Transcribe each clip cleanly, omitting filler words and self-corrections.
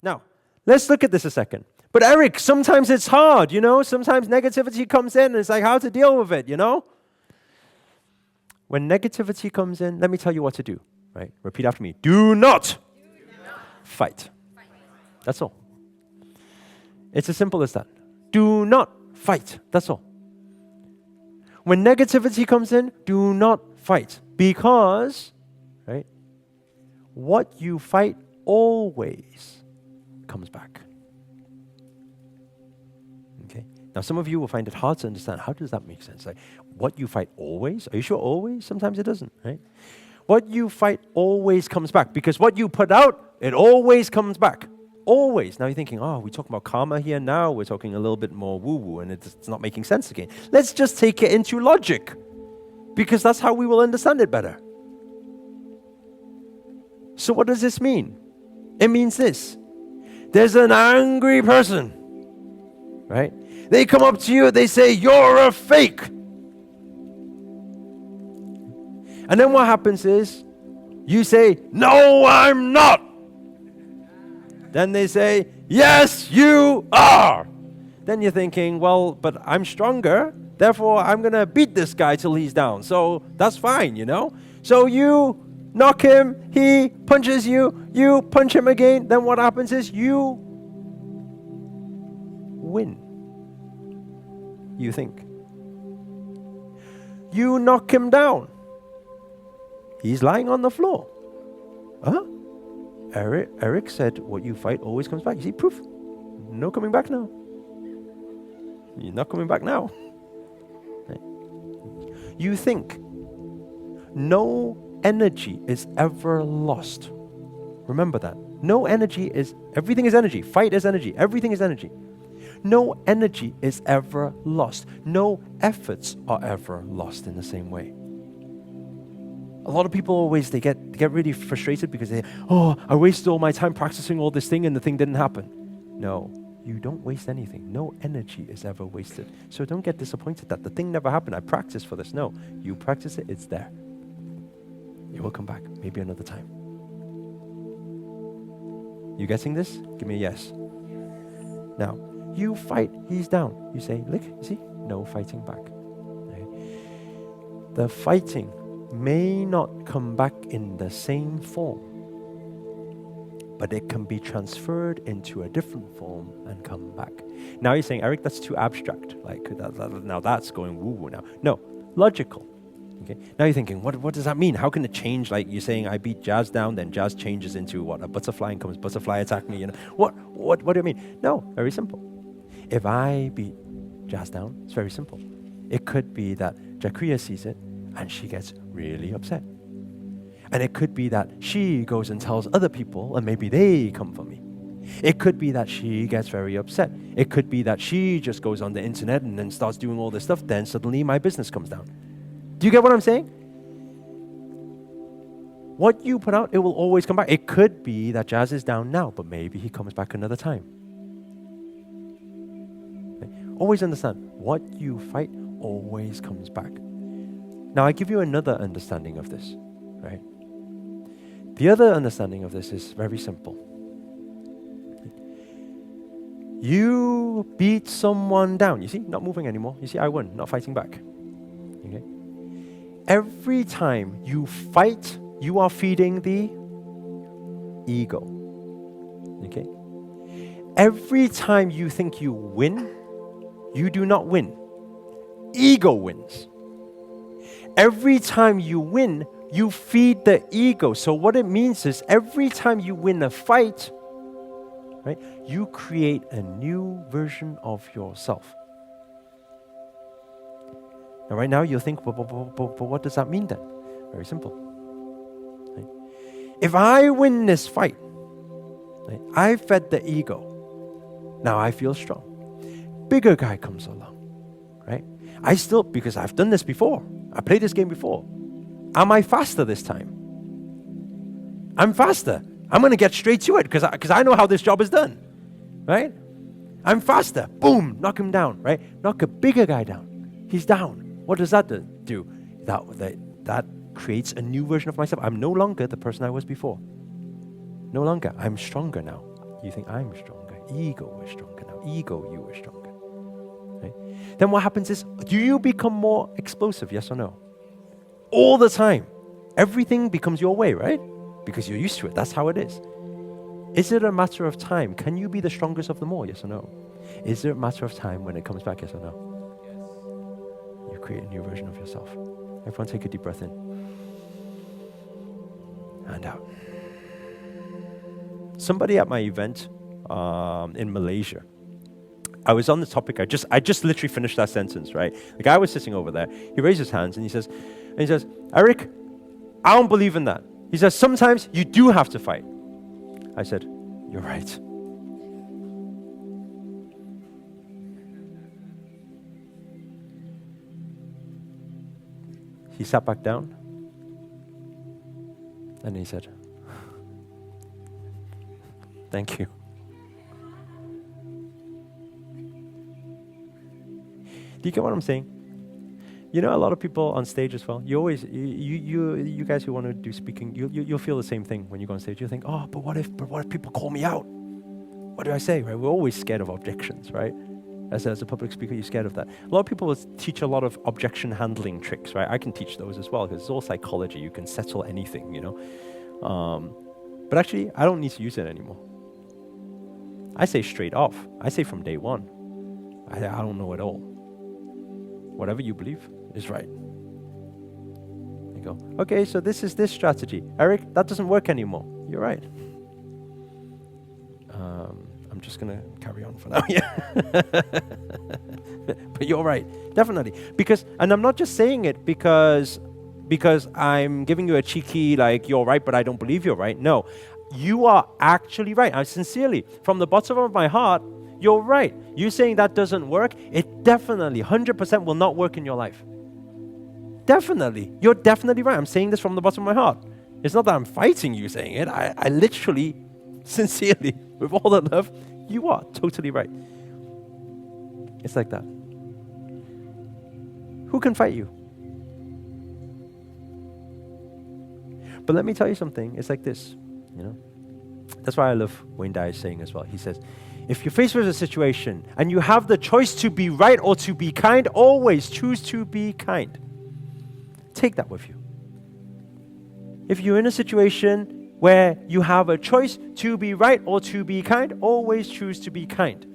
Now, let's look at this a second. But Eric, sometimes it's hard, Sometimes negativity comes in and it's like how to deal with it, When negativity comes in, let me tell you what to do, right? Repeat after me. Do not fight. That's all. It's as simple as that. Do not fight. That's all. When negativity comes in, do not fight. Because, right, what you fight always comes back. Okay? Now, some of you will find it hard to understand. How does that make sense? Like, what you fight always? Are you sure always? Sometimes it doesn't, right? What you fight always comes back. Because what you put out, it always comes back. Always. Now you're thinking, we're talking about karma here now. We're talking a little bit more woo-woo, and it's not making sense again. Let's just take it into logic, because that's how we will understand it better. So what does this mean? It means this. There's an angry person, right? They come up to you, they say, you're a fake. And then what happens is, you say, no, I'm not. Then they say, yes, you are. Then you're thinking, well, but I'm stronger, therefore I'm going to beat this guy till he's down. So that's fine, So you knock him, he punches you, you punch him again. Then what happens is you win. You think. You knock him down. He's lying on the floor. Eric said, what you fight always comes back. You see, proof. No coming back now. You're not coming back now. Right. You think. No energy is ever lost. Remember that. No energy is, everything is energy. Fight is energy. Everything is energy. No energy is ever lost. No efforts are ever lost in the same way. A lot of people always, they get really frustrated because I wasted all my time practicing all this thing and the thing didn't happen. No, you don't waste anything. No energy is ever wasted. So don't get disappointed that the thing never happened. I practiced for this. No, you practice it, it's there. It will come back, maybe another time. You getting this? Give me a yes. Now, you fight, he's down. You say, look, you see? No fighting back. Okay. The fighting may not come back in the same form, but it can be transferred into a different form and come back. Now you're saying, Eric, that's too abstract. Now that's going woo-woo now. No, logical. Okay. Now you're thinking, what does that mean? How can it change? Like you're saying, I beat Jazz down, then Jazz changes into what? A butterfly, and comes butterfly attack me. What do you mean? No, very simple. If I beat Jazz down, it's very simple. It could be that Jakriya sees it, and she gets really upset. And it could be that she goes and tells other people, and maybe they come for me. It could be that she gets very upset. It could be that she just goes on the internet and then starts doing all this stuff. Then suddenly my business comes down. Do you get what I'm saying? What you put out, it will always come back. It could be that Jazz is down now, but maybe he comes back another time. Okay? Always understand, what you fight always comes back. Now, I give you another understanding of this, right? The other understanding of this is very simple. You beat someone down. You see, not moving anymore. You see, I won, not fighting back. Okay? Every time you fight, you are feeding the ego. Okay? Every time you think you win, you do not win. Ego wins. Every time you win, you feed the ego. So what it means is every time you win a fight, right, you create a new version of yourself. Now, right now, you'll think, but what does that mean then? Very simple. Right? If I win this fight, right, I fed the ego. Now I feel strong. Bigger guy comes along, right? I still, because I've done this before. I played this game before. Am I faster this time? I'm faster. I'm going to get straight to it because I know how this job is done, right? I'm faster. Boom, knock him down, right? Knock a bigger guy down. He's down. What does that do? That creates a new version of myself. I'm no longer the person I was before. No longer. I'm stronger now. you think I'm stronger. Ego is stronger now. Ego, you are stronger. Right? Then what happens is, do you become more explosive, yes or no? All the time. Everything becomes your way, right? Because you're used to it. That's how it is. Is it a matter of time? Can you be the strongest of them all, yes or no? Is it a matter of time when it comes back, yes or no? You create a new version of yourself. Everyone take a deep breath in. And out. Somebody at my event in Malaysia, I was on the topic, I just literally finished that sentence, right? The guy was sitting over there, he raised his hands and he says, Eric, I don't believe in that. He says, sometimes you do have to fight. I said, you're right. He sat back down and he said, thank you. Do you get what I'm saying? You know, a lot of people on stage as well, you always, you guys who want to do speaking, you'll feel the same thing when you go on stage. You think, oh, but what if people call me out? What do I say, right? We're always scared of objections, right? As a public speaker, you're scared of that. A lot of people will teach a lot of objection handling tricks, right? I can teach those as well because it's all psychology. You can settle anything, you know. But actually, I don't need to use it anymore. I say straight off. I say from day one. I don't know it all. Whatever you believe is right. You go, okay, so this is this strategy. Eric, that doesn't work anymore. You're right. I'm just going to carry on for now. Yeah. But you're right. Definitely. And I'm not just saying it because I'm giving you a cheeky, like, you're right, but I don't believe you're right. No. You are actually right. I sincerely, from the bottom of my heart, you're right. You saying that doesn't work, it definitely, 100% will not work in your life. Definitely. You're definitely right. I'm saying this from the bottom of my heart. It's not that I'm fighting you saying it. I literally, sincerely, with all the love, you are totally right. It's like that. Who can fight you? But let me tell you something. It's like this, you know. That's why I love Wayne Dyer's saying as well. He says, if you're faced with a situation and you have the choice to be right or to be kind, always choose to be kind. Take that with you. If you're in a situation where you have a choice to be right or to be kind, always choose to be kind.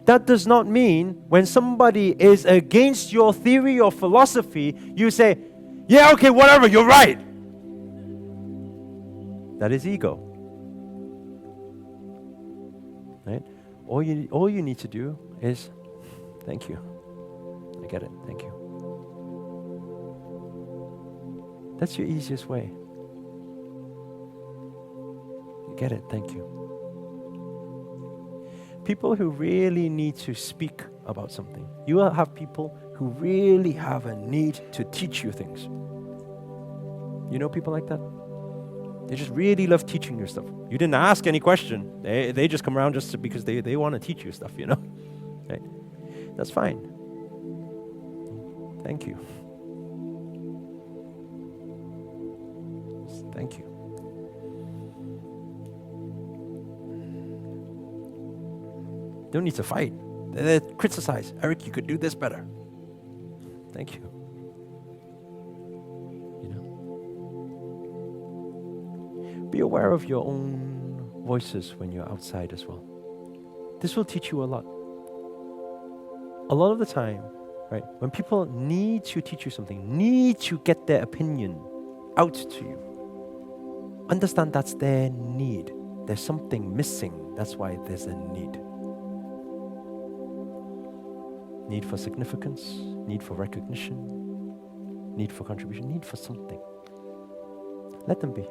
That does not mean when somebody is against your theory or philosophy, you say, yeah, okay, whatever, you're right. That is ego. Right? All you need to do is, thank you. I get it, thank you. That's your easiest way. You get it, thank you. People who really need to speak about something. You will have people who really have a need to teach you things. You know people like that? They just really love teaching you stuff. You didn't ask any question. They just come around just because they want to teach you stuff, you know? Right? That's fine. Thank you. Thank you. Don't need to fight. They criticize. Eric, you could do this better. Thank you. Be aware of your own voices when you're outside as well. This will teach you a lot. A lot of the time, right, when people need to teach you something, need to get their opinion out to you, understand that's their need. There's something missing. That's why there's a need. Need for significance, need for recognition, need for contribution, need for something. Let them be.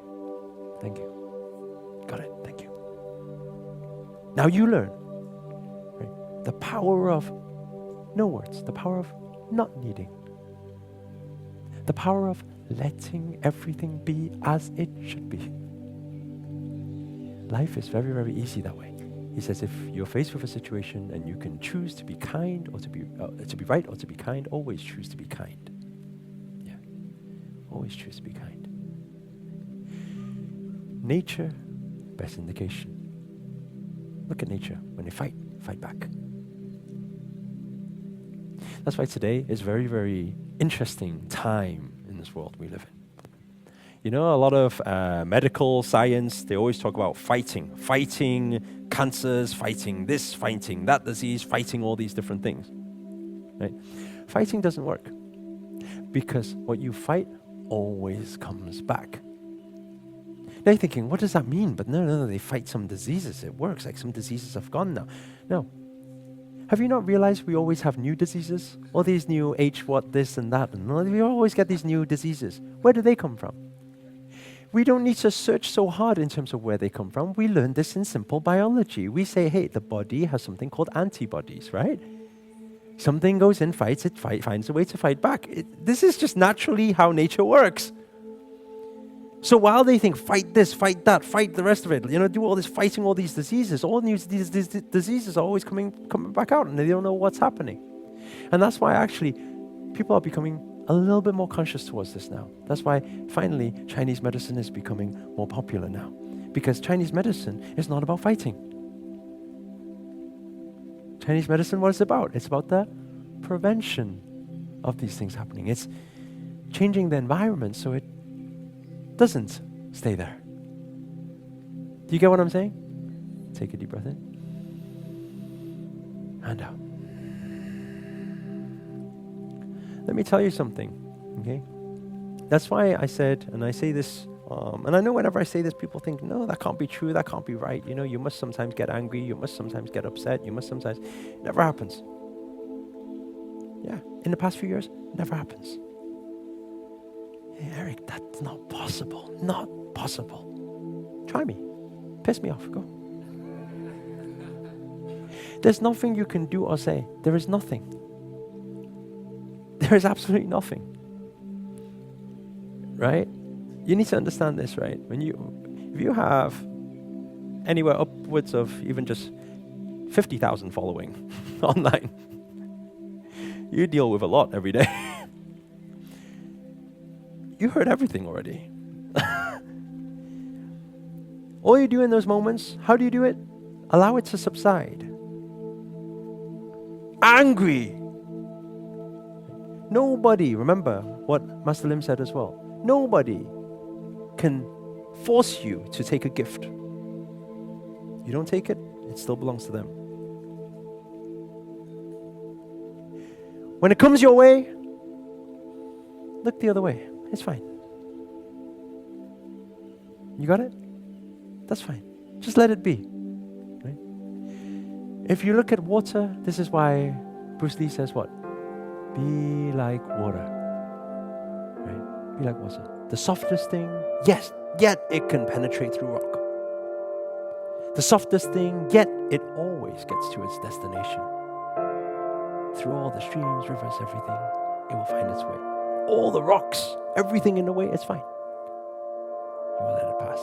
Thank you. Got it. Thank you. Now you learn, right? The power of no words, the power of not needing, the power of letting everything be as it should be. Life is very, very easy that way. He says, if you're faced with a situation and you can choose to be kind or to be right or to be kind, always choose to be kind. Yeah, always choose to be kind. Nature best indication. Look at nature. When they fight back. That's why today is very, very interesting time in this world we live in. You know, a lot of medical science, they always talk about fighting cancers, fighting this, fighting that disease, fighting all these different things. Right? Fighting doesn't work because what you fight always comes back. Now you're thinking, what does that mean? But no, they fight some diseases. It works, like some diseases have gone now. No. Have you not realized we always have new diseases? All these new this and that. And we always get these new diseases. Where do they come from? We don't need to search so hard in terms of where they come from. We learn this in simple biology. We say, hey, the body has something called antibodies, right? Something goes in, fights it, finds a way to fight back. This is just naturally how nature works. So while they think, fight this, fight that, fight the rest of it, do all this fighting all these diseases, all these diseases are always coming back out and they don't know what's happening. And that's why actually people are becoming a little bit more conscious towards this now. That's why finally Chinese medicine is becoming more popular now. Because Chinese medicine is not about fighting. Chinese medicine, what is it about? It's about the prevention of these things happening. It's changing the environment so it doesn't stay there. Do you get what I'm saying? Take a deep breath in and out. Let me tell you something, okay? That's why I said, and I say this, and I know whenever I say this, people think, no, that can't be true, that can't be right. You must sometimes get angry, you must sometimes get upset, it never happens. Yeah, in the past few years, it never happens. Hey, Eric, that's not possible. Not possible. Try me. Piss me off. Go. There's nothing you can do or say. There is nothing. There is absolutely nothing. Right? You need to understand this, right? If you have anywhere upwards of even just 50,000 following online, you deal with a lot every day. You heard everything already. All you do in those moments, how do you do it? Allow it to subside. Angry. Nobody, remember what Master Lim said as well, nobody can force you to take a gift. You don't take it, it still belongs to them. When it comes your way, look the other way. It's fine. You got it? That's fine. Just let it be. Right? If you look at water, this is why Bruce Lee says what? Be like water. Right? Be like water. The softest thing, yes, yet it can penetrate through rock. The softest thing, yet it always gets to its destination. Through all the streams, rivers, everything, it will find its way. All the rocks, everything in the way, it's fine. You will let it pass.